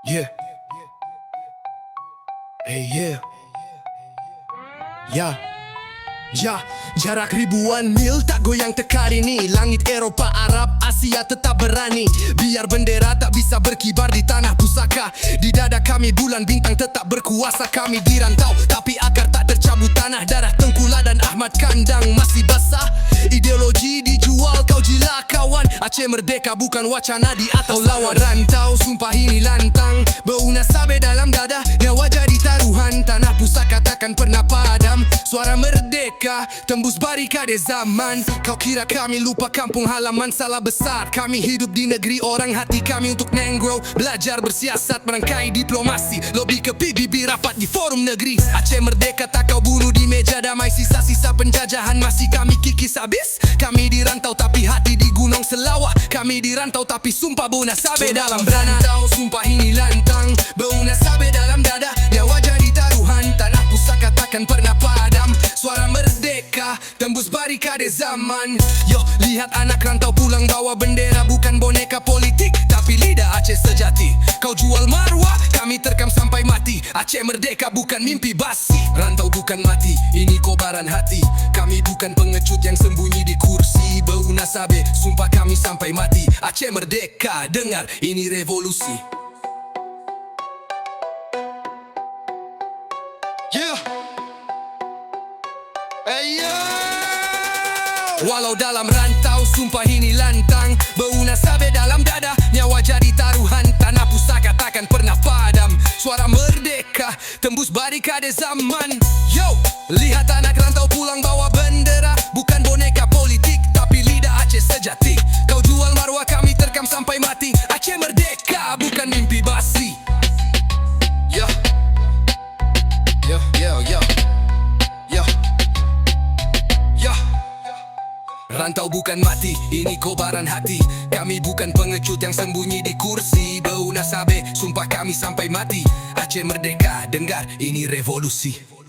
Yeah. Hey yeah. Ya. Jarak ribuan mil tak goyang tekar ini. Langit Eropa, Arab, Asia tetap berani. Biar bendera tak bisa berkibar di tanah pusaka, di dada kami bulan bintang tetap berkuasa. Kami dirantau tapi akar tak tercabut. Tanah darah Tengkula dan Ahmad Kandang masih basah. Ideologi dijual kau jila kawan. Aceh merdeka bukan wacana di atas lawan. Rantau sumpah ini lantang, bau nasabe dalam dada, nyawa jadi taruhan. Tanah pusaka takkan pernah padam. Suara merdeka tembus barikade zaman. Kau kira kami lupa kampung halaman? Salah besar. Kami hidup di negeri orang, hati kami untuk Nenggro. Belajar bersiasat, merangkai diplomasi, lobi ke PBB, rapat di forum negeri. Aceh merdeka tak kau bunuh di meja damai. Sisa-sisa penjajahan masih kami kikis habis. Kami dirantau tapi hati di Gunung Selawah. Kami dirantau tapi sumpah bau nasabe dalam rantau. Sumpah ini lantang, bau nasabe dalam dada, nyawa jadi taruhan. Tanah pusaka takkan pernah padam. Suara merdeka tembus barikade zaman. Yo, lihat anak rantau pulang bawa bendera, bukan boneka politik tapi lidah Aceh sejati. Kau jual marwah, kami terkam sampai mati. Aceh merdeka bukan mimpi basi. Rantau bukan mati, ini kobaran hati. Kami bukan pengecut yang sembunyi di kursi. Bau nasabe, sumpah kami sampai mati. Aceh merdeka, dengar ini revolusi. Yeah. Hey yo! Walau dalam rantau, sumpah ini lantang. Bau nasabe dalam dada, nyawa jadi taruhan. Tanah pusaka takkan pernah padam. Suara merdeka tembus barikade zaman. Yo! Lihat anak rantau pulang bawa bendera, bukan boneka politik tapi lidah Aceh sejati. Kau jual marwah, kami terkam sampai mati. Aceh merdeka bukan mimpi basi. Yo! Yo, yo, yo. Rantau bukan mati, ini kobaran hati. Kami bukan pengecut yang sembunyi di kursi. Bau nasabe, sumpah kami sampai mati. Aceh merdeka, dengar ini revolusi.